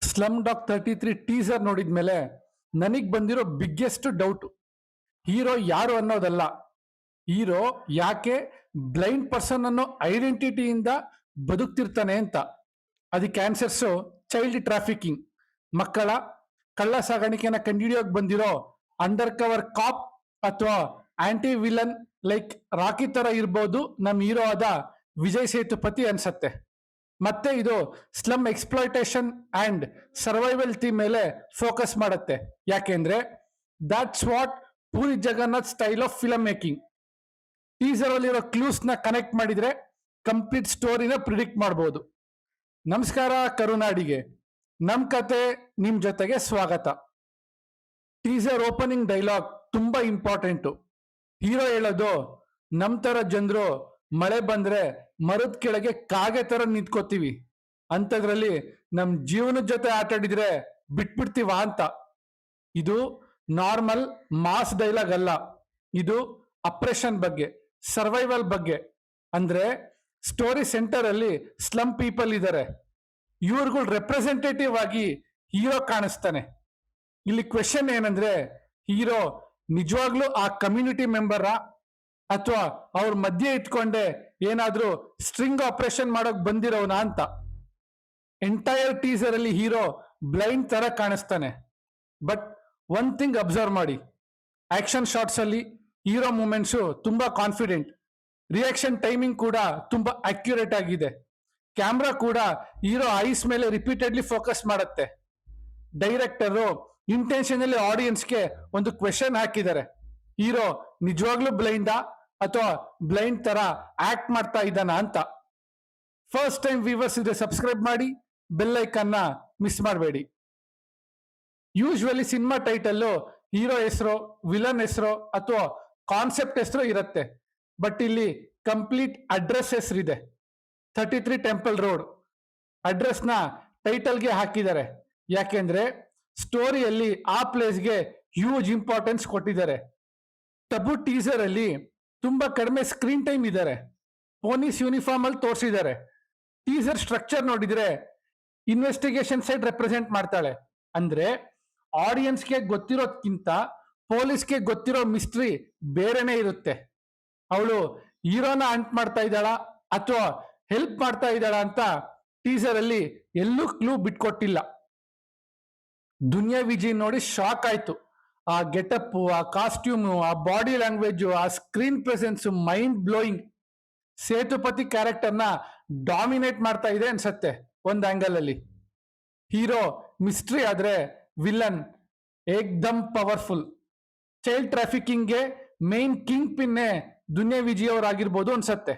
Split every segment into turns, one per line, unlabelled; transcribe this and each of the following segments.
Slum dog 33 teaser ನೋಡಿದ್ಮೇಲೆ ನನಗ್ ಬಂದಿರೋ ಬಿಗ್ಗೆಸ್ಟ್ ಡೌಟ್ ಹೀರೋ ಯಾರು ಅನ್ನೋದಲ್ಲ. ಹೀರೋ ಯಾಕೆ ಬ್ಲೈಂಡ್ ಪರ್ಸನ್ ಅನ್ನೋ ಐಡೆಂಟಿಟಿಯಿಂದ ಬದುಕ್ತಿರ್ತಾನೆ ಅಂತ. ಅದಕ್ಕೆ ಆನ್ಸರ್ಸು ಚೈಲ್ಡ್ ಟ್ರಾಫಿಕಿಂಗ್, ಮಕ್ಕಳ ಕಳ್ಳ ಸಾಗಾಣಿಕೆನ ಕಂಡುಹಿಡಿಯೋಕೆ ಬಂದಿರೋ ಅಂಡರ್ ಕವರ್ ಕಾಪ್ ಅಥವಾ ಆಂಟಿ ವಿಲನ್ ಲೈಕ್ ರಾಕಿ ತರ ಇರ್ಬೋದು ನಮ್ಮ ಹೀರೋ ಆದ ವಿಜಯ್ ಸೇತುಪತಿ ಅನ್ಸತ್ತೆ. ಮತ್ತೆ ಇದು slum exploitation and survival theme ಮೇಲೆ ಫೋಕಸ್ ಮಾಡುತ್ತೆ. ಯಾಕೆಂದ್ರೆ that's what puri Jagannath style of film making. Teaser ಅಲ್ಲಿರೋ ಕ್ಲೂಸ್ ನ ಕನೆಕ್ಟ್ ಮಾಡಿದ್ರೆ ಕಂಪ್ಲೀಟ್ ಸ್ಟೋರಿನ ಪ್ರಿಡಿಕ್ಟ್ ಮಾಡಬಹುದು. ನಮಸ್ಕಾರ ಕರುನಾಡಿಗೆ, ನಮ್ ಕತೆ ನಿಮ್ ಜೊತೆಗೆ ಸ್ವಾಗತ. ಟೀಸರ್ ಓಪನಿಂಗ್ ಡೈಲಾಗ್ ತುಂಬಾ ಇಂಪಾರ್ಟೆಂಟು. ಹೀರೋ ಹೇಳೋದು, ನಮ್ ತರ ಜನರು ಮಳೆ ಬಂದ್ರೆ ಮರದ ಕೆಳಗೆ ಕಾಗೆ ತರ ನಿಂತ್ಕೋತೀವಿ, ಅಂತದ್ರಲ್ಲಿ ನಮ್ ಜೀವನದ ಜೊತೆ ಆಟಾಡಿದ್ರೆ ಬಿಟ್ಬಿಡ್ತೀವ ಅಂತ. ಇದು ನಾರ್ಮಲ್ ಮಾಸ್ ಡೈಲಾಗ್ ಅಲ್ಲ, ಇದು ಅಪ್ರೆಷನ್ ಬಗ್ಗೆ, ಸರ್ವೈವಲ್ ಬಗ್ಗೆ. ಅಂದ್ರೆ ಸ್ಟೋರಿ ಸೆಂಟರ್ ಅಲ್ಲಿ ಸ್ಲಮ್ ಪೀಪಲ್ ಇದ್ದಾರೆ, ಇವ್ರುಗಳು ರೆಪ್ರೆಸೆಂಟೇಟಿವ್ ಆಗಿ ಹೀರೋ ಕಾಣಿಸ್ತಾನೆ. ಇಲ್ಲಿ ಕ್ವೆಶನ್ ಏನಂದ್ರೆ, ಹೀರೋ ನಿಜವಾಗ್ಲೂ ಆ ಕಮ್ಯುನಿಟಿ ಮೆಂಬರಾ ಅಥವಾ ಅವ್ರ ಮಧ್ಯೆ ಇಟ್ಕೊಂಡೆ ಏನಾದ್ರೂ ಸ್ಟ್ರಿಂಗ್ ಆಪರೇಷನ್ ಮಾಡೋಕ್ ಬಂದಿರೋನ ಅಂತ. ಎಂಟೈರ್ ಟೀಸರ್ ಅಲ್ಲಿ ಹೀರೋ ಬ್ಲೈಂಡ್ ತರ ಕಾಣಿಸ್ತಾನೆ. ಬಟ್ ಒನ್ ಥಿಂಗ್ ಅಬ್ಸರ್ವ್ ಮಾಡಿ, ಆಕ್ಷನ್ ಶಾಟ್ಸ್ ಅಲ್ಲಿ ಹೀರೋ ಮೂಮೆಂಟ್ಸು ತುಂಬಾ ಕಾನ್ಫಿಡೆಂಟ್, ರಿಯಾಕ್ಷನ್ ಟೈಮಿಂಗ್ ಕೂಡ ತುಂಬಾ ಅಕ್ಯುರೇಟ್ ಆಗಿದೆ. ಕ್ಯಾಮ್ರಾ ಕೂಡ ಹೀರೋ ಐಸ್ ಮೇಲೆ ರಿಪೀಟೆಡ್ಲಿ ಫೋಕಸ್ ಮಾಡುತ್ತೆ. ಡೈರೆಕ್ಟರು ಇಂಟೆನ್ಷನಲಿ ಆಡಿಯನ್ಸ್ಗೆ ಒಂದು ಕ್ವೆಶನ್ ಹಾಕಿದ್ದಾರೆ, ಹೀರೋ ನಿಜವಾಗ್ಲೂ ಬ್ಲೈಂಡಾ ಅಥವಾ ಬ್ಲೈಂಡ್ ತರ ಆಕ್ಟ್ ಮಾಡ್ತಾ ಇದ್ದಾನ ಅಂತ. ಫಸ್ಟ್ ಟೈಮ್ ವ್ಯೂವರ್ಸ್ ಇದ್ರೆ ಸಬ್ಸ್ಕ್ರೈಬ್ ಮಾಡಿ, ಬೆಲ್ ಐಕನ್ನ ಮಿಸ್ ಮಾಡಬೇಡಿ. ಯೂಶ್ವಲಿ ಸಿನಿಮಾ ಟೈಟಲ್ಲು ಹೀರೋ ಹೆಸರು, ವಿಲನ್ ಹೆಸರು ಅಥವಾ ಕಾನ್ಸೆಪ್ಟ್ ಹೆಸರು ಇರುತ್ತೆ. ಬಟ್ ಇಲ್ಲಿ ಕಂಪ್ಲೀಟ್ ಅಡ್ರೆಸ್ ಹೆಸರಿದೆ, 33 ಟೆಂಪಲ್ ರೋಡ್. ಅಡ್ರೆಸ್ ನ ಟೈಟಲ್ಗೆ ಹಾಕಿದ್ದಾರೆ, ಯಾಕೆಂದ್ರೆ ಸ್ಟೋರಿಯಲ್ಲಿ ಆ ಪ್ಲೇಸ್ಗೆ ಹ್ಯೂಜ್ ಇಂಪಾರ್ಟೆನ್ಸ್ ಕೊಟ್ಟಿದ್ದಾರೆ. ಟಬು ಟೀಸರ್ ಅಲ್ಲಿ ತುಂಬಾ ಕಡಿಮೆ ಸ್ಕ್ರೀನ್ ಟೈಮ್ ಇದ್ದಾರೆ, ಪೊಲೀಸ್ ಯೂನಿಫಾರ್ಮ್ ಅಲ್ಲಿ ತೋರಿಸಿದ್ದಾರೆ. ಟೀಸರ್ ಸ್ಟ್ರಕ್ಚರ್ ನೋಡಿದ್ರೆ ಇನ್ವೆಸ್ಟಿಗೇಷನ್ ಸೈಡ್ ರೆಪ್ರೆಸೆಂಟ್ ಮಾಡ್ತಾಳೆ. ಅಂದ್ರೆ ಆಡಿಯನ್ಸ್ಗೆ ಗೊತ್ತಿರೋದ್ಕಿಂತ ಪೊಲೀಸ್ಗೆ ಗೊತ್ತಿರೋ ಮಿಸ್ಟ್ರಿ ಬೇರೆನೆ ಇರುತ್ತೆ. ಅವಳು ಹೀರೋನ ಅಂಟ್ ಮಾಡ್ತಾ ಇದ್ದಾಳ ಅಥವಾ ಹೆಲ್ಪ್ ಮಾಡ್ತಾ ಇದ್ದಾಳ ಅಂತ ಟೀಸರ್ ಅಲ್ಲಿ ಎಲ್ಲೂ ಕ್ಲೂ ಬಿಟ್ಕೊಟ್ಟಿಲ್ಲ. ದುನಿಯಾ ವಿಜಯ್ ನೋಡಿ ಶಾಕ್ ಆಯ್ತು. ಆ ಗೆಟಪ್, ಆ ಕಾಸ್ಟ್ಯೂಮು, ಆ ಬಾಡಿ ಲ್ಯಾಂಗ್ವೇಜ್, ಆ screen presence mind blowing. Sethupathi ಕ್ಯಾರೆಕ್ಟರ್ನ ಡಾಮಿನೇಟ್ ಮಾಡ್ತಾ ಇದೆ ಅನ್ಸತ್ತೆ ಒಂದ್ ಆಂಗಲ್ ಅಲ್ಲಿ. ಹೀರೋ ಮಿಸ್ಟ್ರಿ ಆದ್ರೆ ವಿಲನ್ ಏಕ್ದಮ್ ಪವರ್ಫುಲ್. ಚೈಲ್ಡ್ ಟ್ರಾಫಿಕಿಂಗ್ಗೆ ಮೇನ್ ಕಿಂಗ್ ಪಿನ್ನೆ ದುನಿಯಾ ವಿಜಯ್ ಅವರಾಗಿರ್ಬೋದು ಅನ್ಸತ್ತೆ.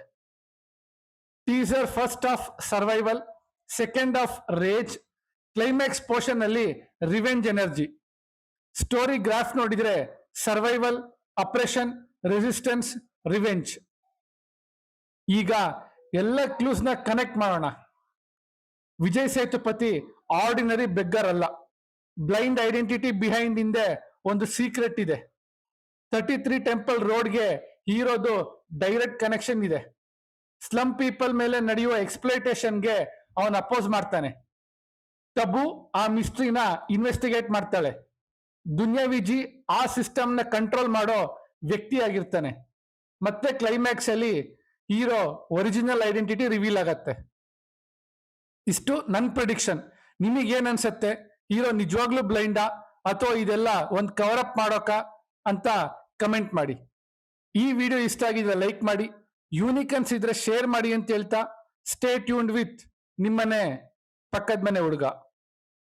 Teaser first half survival, second half rage, climax portion ಅಲ್ಲಿ ರಿವೆಂಜ್ ಎನರ್ಜಿ. ಸ್ಟೋರಿ ಗ್ರಾಫ್ ನೋಡಿದ್ರೆ ಸರ್ವೈವಲ್, ಅಪ್ರೆಷನ್, ರೆಸಿಸ್ಟೆನ್ಸ್, ರಿವೆಂಜ್. ಈಗ ಎಲ್ಲ ಕ್ಲೂಸ್ ನ ಕನೆಕ್ಟ್ ಮಾಡೋಣ. ವಿಜಯ್ ಸೇತುಪತಿ ಆರ್ಡಿನರಿ ಬೆಗ್ಗರ್ ಅಲ್ಲ, ಬ್ಲೈಂಡ್ ಐಡೆಂಟಿಟಿ ಬಿಹೈಂಡ್ ಹಿಂದೆ ಒಂದು ಸೀಕ್ರೆಟ್ ಇದೆ. 33 ಟೆಂಪಲ್ ರೋಡ್ಗೆ ಹೀರೋದು ಡೈರೆಕ್ಟ್ ಕನೆಕ್ಷನ್ ಇದೆ. ಸ್ಲಮ್ ಪೀಪಲ್ ಮೇಲೆ ನಡೆಯುವ ಎಕ್ಸ್ಪ್ಲೈಟೇಷನ್ಗೆ ಅವನ್ ಅಪೋಸ್ ಮಾಡ್ತಾನೆ. ಟಬು ಆ ಮಿಸ್ಟ್ರಿನ ಇನ್ವೆಸ್ಟಿಗೇಟ್ ಮಾಡ್ತಾಳೆ. ದುನಿಯಾ ವಿಜಿ ಆ ಸಿಸ್ಟಮ್ ನ ಕಂಟ್ರೋಲ್ ಮಾಡೋ ವ್ಯಕ್ತಿ ಆಗಿರ್ತಾನೆ. ಮತ್ತೆ ಕ್ಲೈಮ್ಯಾಕ್ಸ್ ಅಲ್ಲಿ ಹೀರೋ ಒರಿಜಿನಲ್ ಐಡೆಂಟಿಟಿ ರಿವೀಲ್ ಆಗತ್ತೆ. ಇಷ್ಟು ನನ್ ಪ್ರಿಡಿಕ್ಷನ್. ನಿಮಗೇನ್ ಅನ್ಸತ್ತೆ? ಹೀರೋ ನಿಜವಾಗ್ಲೂ ಬ್ಲೈಂಡಾ ಅಥವಾ ಇದೆಲ್ಲ ಒಂದು ಕವರ್ ಅಪ್ ಮಾಡೋಕ ಅಂತ ಕಮೆಂಟ್ ಮಾಡಿ. ಈ ವಿಡಿಯೋ ಇಷ್ಟ ಆಗಿದ್ರೆ ಲೈಕ್ ಮಾಡಿ, ಯೂನಿಕ್ ಅನ್ಸಿದ್ರೆ ಶೇರ್ ಮಾಡಿ ಅಂತ ಹೇಳ್ತಾ, ಸ್ಟೇ ಟ್ಯೂನ್ಡ್ ವಿತ್ ನಿಮ್ಮನೆ ಪಕ್ಕದ ಮನೆ ಹುಡುಗ.